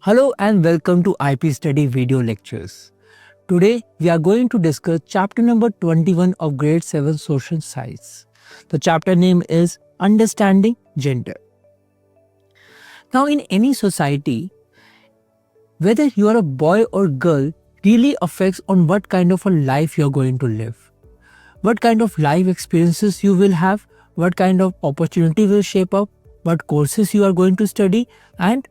Hello and welcome to IP Study video lectures. Today we are going to discuss chapter number 21 of grade 7 social science. The chapter name is Understanding Gender. Now in any society, whether you are a boy or girl really affects on what kind of a life you are going to live. What kind of life experiences you will have, what kind of opportunity will shape up, what courses you are going to study, and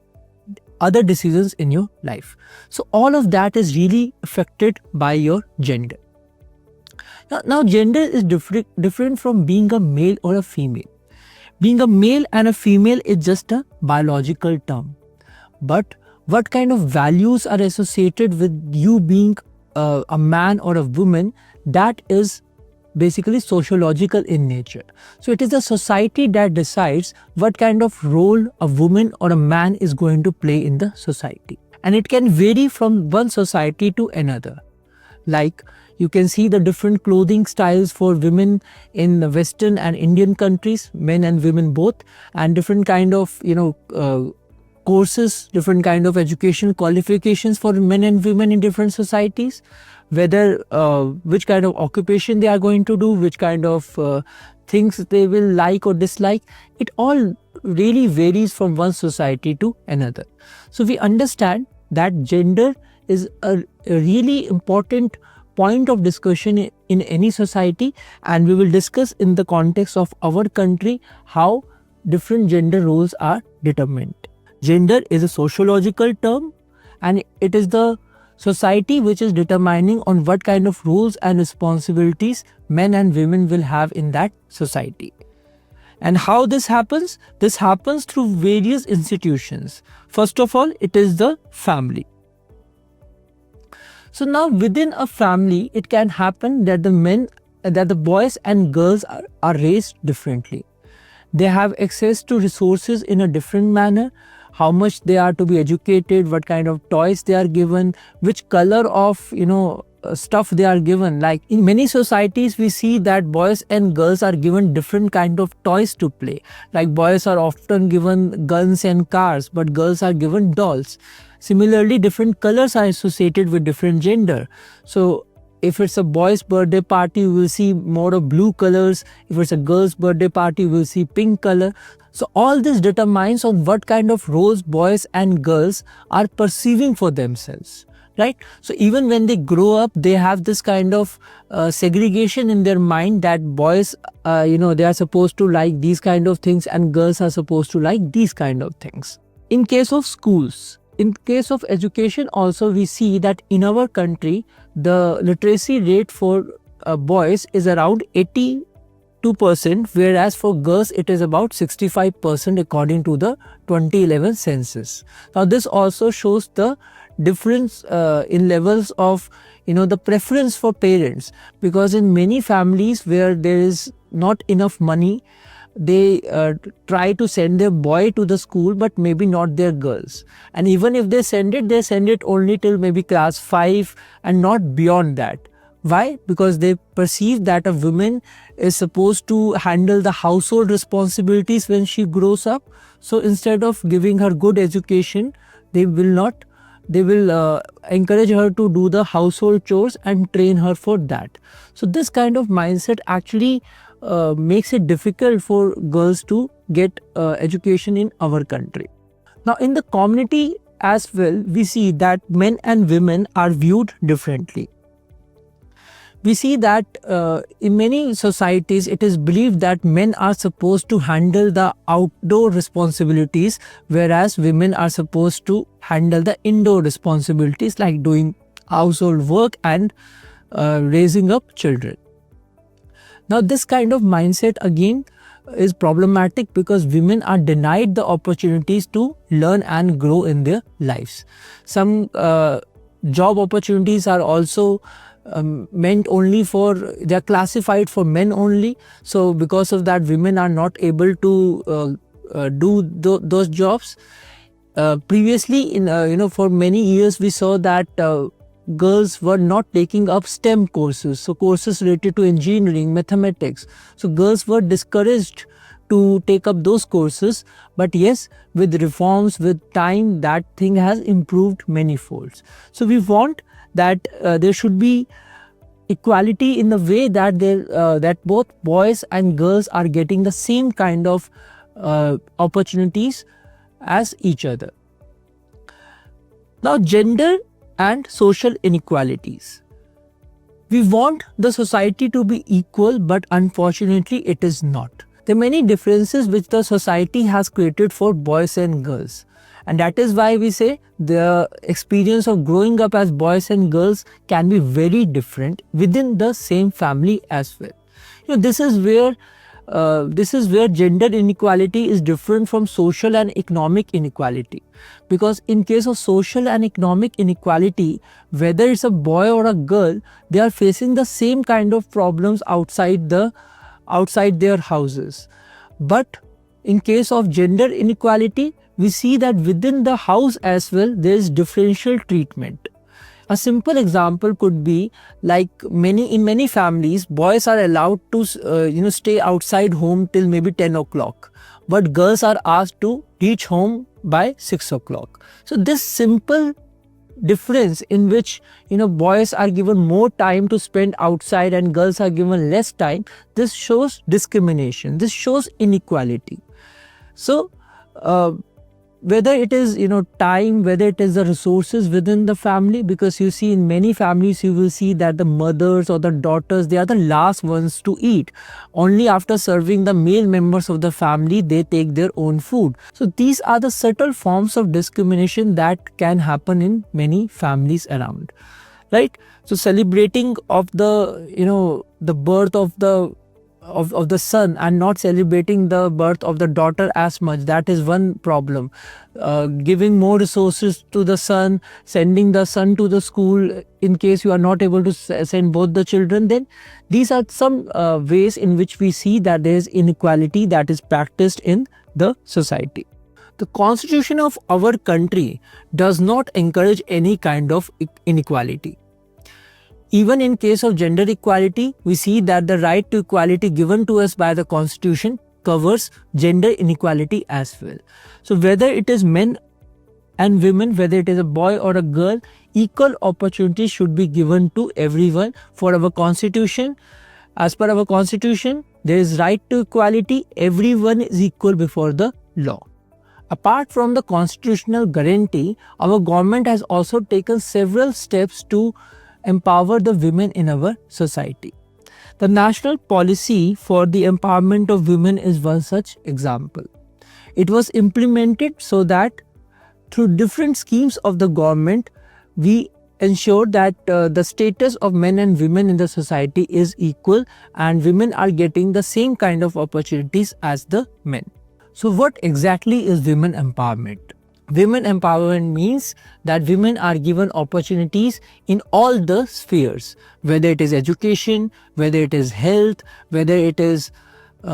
other decisions in your life. So all of that is really affected by your gender. Now gender is different from being a male or a female. Being a male and a female is just a biological term. But what kind of values are associated with you being a man or a woman, that is basically sociological in nature. So it is the society that decides what kind of role a woman or a man is going to play in the society. And it can vary from one society to another. Like you can see the different clothing styles for women in the Western and Indian countries, men and women both, and different kind of courses, different kind of education qualifications for men and women in different societies, whether which kind of occupation they are going to do, which kind of things they will like or dislike. It all really varies from one society to another. So we understand that gender is a really important point of discussion in any society, and we will discuss in the context of our country how different gender roles are determined. Gender is a sociological term, and it is the society which is determining on what kind of roles and responsibilities men and women will have in that society. And how this happens? This happens through various institutions. First of all, it is the family. So now within a family, it can happen that the boys and girls are raised differently. They have access to resources in a different manner. How much they are to be educated, what kind of toys they are given, which color of stuff they are given. Like in many societies we see that boys and girls are given different kind of toys to play. Like boys are often given guns and cars, but girls are given dolls. Similarly, different colors are associated with different gender. So if it's a boy's birthday party, you will see more of blue colors. If it's a girl's birthday party, you will see pink color. So all this determines on what kind of roles boys and girls are perceiving for themselves, right? So even when they grow up, they have this kind of segregation in their mind that boys, they are supposed to like these kind of things and girls are supposed to like these kind of things. In case of schools, in case of education also, we see that in our country, the literacy rate for boys is around 82%, whereas for girls it is about 65% according to the 2011 census. Now this also shows the difference in levels of the preference for parents, because in many families where there is not enough money, they try to send their boy to the school but maybe not their girls, and even if they send it only till maybe class 5 and not beyond that. Why? Because they perceive that a woman is supposed to handle the household responsibilities when she grows up. So instead of giving her good education, they will encourage her to do the household chores and train her for that. So this kind of mindset actually makes it difficult for girls to get education in our country. Now in the community as well, we see that men and women are viewed differently. We see that in many societies, it is believed that men are supposed to handle the outdoor responsibilities, whereas women are supposed to handle the indoor responsibilities like doing household work and raising up children. Now this kind of mindset again is problematic because women are denied the opportunities to learn and grow in their lives. Some job opportunities are also meant only they are classified for men only. So because of that, women are not able to do those jobs. Previously, for many years we saw that girls were not taking up STEM courses, so courses related to engineering, mathematics. So girls were discouraged to take up those courses. But yes, with reforms, with time, that thing has improved many folds. So we want that there should be equality in the way that that both boys and girls are getting the same kind of opportunities as each other. Now, gender and social inequalities. We want the society to be equal, but unfortunately it is not. There are many differences which the society has created for boys and girls. And that is why we say the experience of growing up as boys and girls can be very different within the same family as well. This is where gender inequality is different from social and economic inequality. Because in case of social and economic inequality, whether it's a boy or a girl, they are facing the same kind of problems outside their houses. But in case of gender inequality, we see that within the house as well, there is differential treatment. A simple example could be like in many families, boys are allowed to stay outside home till maybe 10 o'clock, but girls are asked to reach home by 6 o'clock. So this simple difference in which boys are given more time to spend outside and girls are given less time, this shows discrimination, this shows inequality. So whether it is time, whether it is the resources within the family, because you see in many families you will see that the mothers or the daughters, they are the last ones to eat. Only after serving the male members of the family they take their own food. So these are the subtle forms of discrimination that can happen in many families around, right? So celebrating of the birth of the son and not celebrating the birth of the daughter as much, that is one problem. Giving more resources to the son, sending the son to the school in case you are not able to send both the children, then these are some ways in which we see that there is inequality that is practiced in the society. The constitution of our country does not encourage any kind of inequality. Even in case of gender equality, we see that the right to equality given to us by the constitution covers gender inequality as well. So whether it is men and women, whether it is a boy or a girl, equal opportunity should be given to everyone. For our constitution, as per our constitution, there is right to equality, everyone is equal before the law. Apart from the constitutional guarantee, our government has also taken several steps to empower the women in our society. The national policy for the empowerment of women is one such example. It was implemented so that through different schemes of the government, we ensure that the status of men and women in the society is equal and women are getting the same kind of opportunities as the men. So what exactly is women empowerment? Women empowerment means that women are given opportunities in all the spheres, whether it is education, whether it is health, whether it is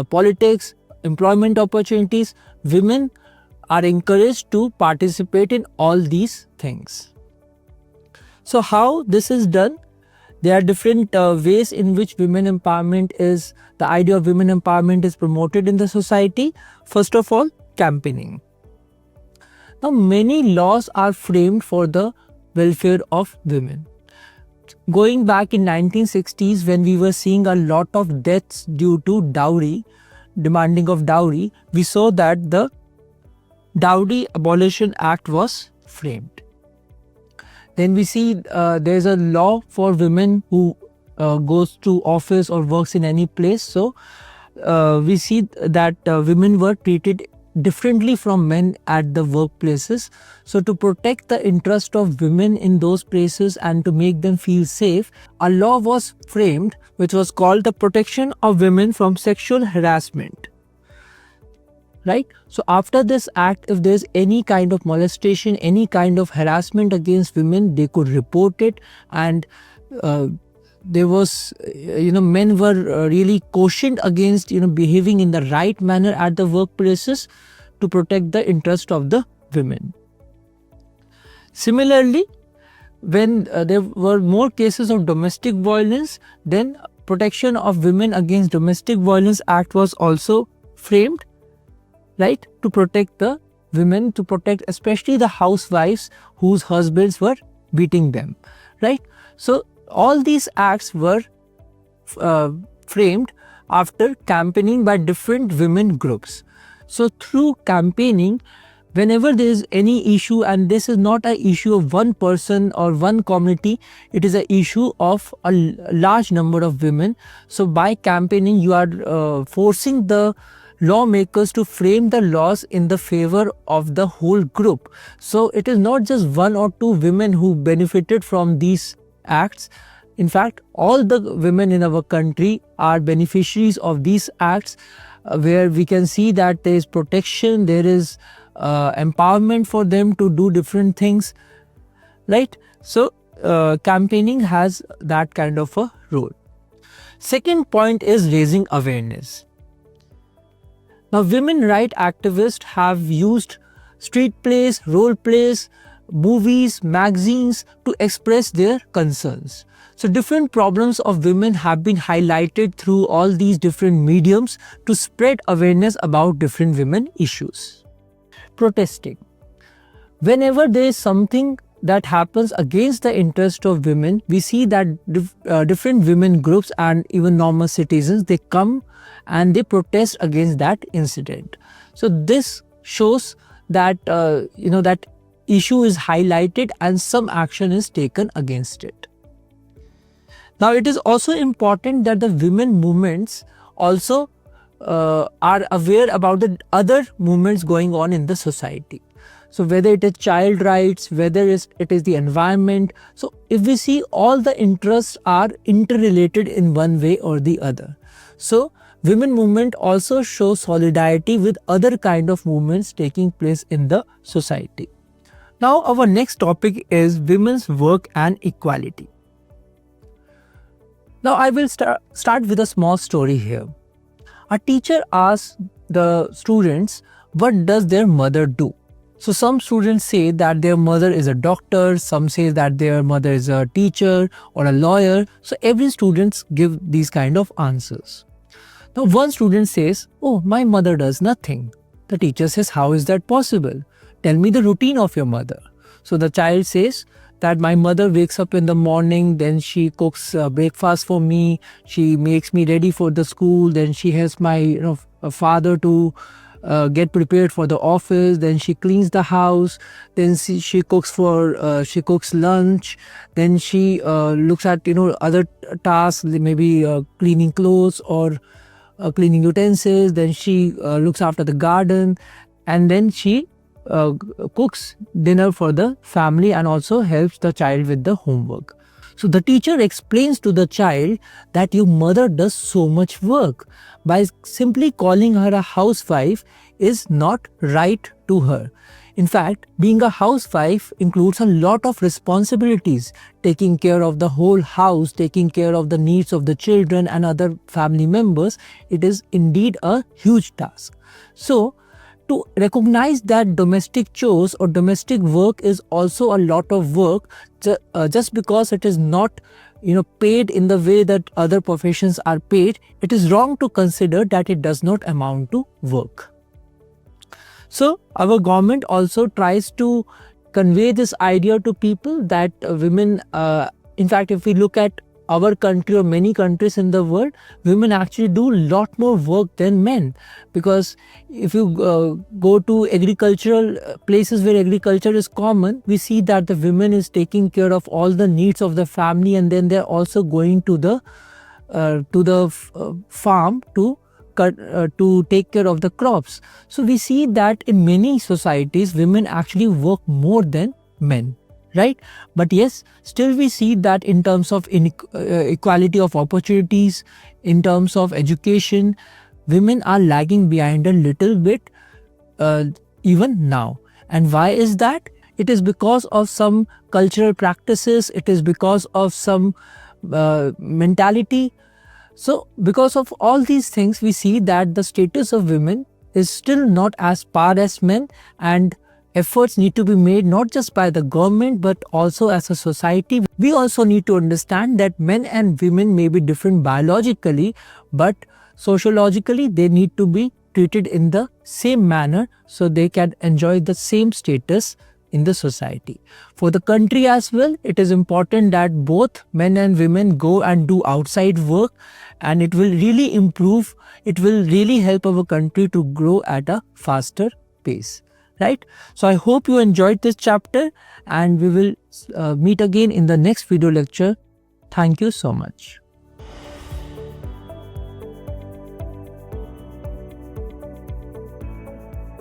politics, employment opportunities. Women are encouraged to participate in all these things. So how this is done? There are different ways in which women empowerment is, the idea of women empowerment is promoted in the society. First of all, campaigning. Now, many laws are framed for the welfare of women. Going back in 1960s, when we were seeing a lot of deaths due to dowry, demanding of dowry, we saw that the Dowry Abolition Act was framed. Then we see there's a law for women who goes to office or works in any place. So we see that women were treated differently from men at the workplaces. So to protect the interest of women in those places and to make them feel safe, a law was framed which was called the Protection of Women from Sexual Harassment. Right? So after this act, if there's any kind of molestation, any kind of harassment against women, they could report it, and there was, men were really cautioned against, behaving in the right manner at the workplaces to protect the interest of the women. Similarly, when there were more cases of domestic violence, then Protection of Women Against Domestic Violence Act was also framed. right, to protect the women, to protect especially the housewives whose husbands were beating them, right? So all these acts were framed after campaigning by different women groups. So through campaigning, whenever there is any issue, and this is not an issue of one person or one community, it is an issue of a large number of women. So by campaigning, you are forcing the lawmakers to frame the laws in the favor of the whole group. So it is not just one or two women who benefited from these acts. In fact, all the women in our country are beneficiaries of these acts, where we can see that there is protection, there is empowerment for them to do different things, right? So campaigning has that kind of a role. Second point is raising awareness. Now, women rights activists have used street plays, role plays, movies, magazines to express their concerns. So different problems of women have been highlighted through all these different mediums to spread awareness about different women issues. Protesting. Whenever there is something that happens against the interest of women, we see that different women groups and even normal citizens, they come and they protest against that incident. So this shows that that issue is highlighted and some action is taken against it. Now it is also important that the women movements also are aware about the other movements going on in the society. So whether it is child rights, whether it is the environment. So if we see, all the interests are interrelated in one way or the other. So women movement also shows solidarity with other kind of movements taking place in the society. Now our next topic is women's work and equality. Now I will start with a small story here. A teacher asks the students, what does their mother do? So some students say that their mother is a doctor, some say that their mother is a teacher or a lawyer. So every student give these kind of answers. Now one student says, oh, my mother does nothing. The teacher says, how is that possible? Tell me the routine of your mother. So the child says that my mother wakes up in the morning, then she cooks breakfast for me, she makes me ready for the school, then she helps my father to get prepared for the office, then she cleans the house, then she cooks lunch, then she looks at other tasks, maybe cleaning clothes or cleaning utensils, then she looks after the garden, and then she cooks dinner for the family and also helps the child with the homework. So the teacher explains to the child that your mother does so much work. By simply calling her a housewife is not right to her. In fact, being a housewife includes a lot of responsibilities, taking care of the whole house, taking care of the needs of the children and other family members. It is indeed a huge task. So to recognize that domestic chores or domestic work is also a lot of work, just because it is not paid in the way that other professions are paid, it is wrong to consider that it does not amount to work. So our government also tries to convey this idea to people that women, in fact, if we look at our country or many countries in the world, women actually do a lot more work than men. Because if you go to agricultural places where agriculture is common, we see that the women is taking care of all the needs of the family, and then they're also going to the farm to take care of the crops. So we see that in many societies, women actually work more than men. Right? But yes, still we see that in terms of equality of opportunities, in terms of education, women are lagging behind a little bit even now. And why is that? It is because of some cultural practices, it is because of some mentality. So because of all these things, we see that the status of women is still not as par as men, and efforts need to be made not just by the government but also as a society. We also need to understand that men and women may be different biologically, but sociologically they need to be treated in the same manner so they can enjoy the same status in the society. For the country as well, it is important that both men and women go and do outside work, and it will really improve, it will really help our country to grow at a faster pace. Right? So I hope you enjoyed this chapter, and we will meet again in the next video lecture. Thank you so much.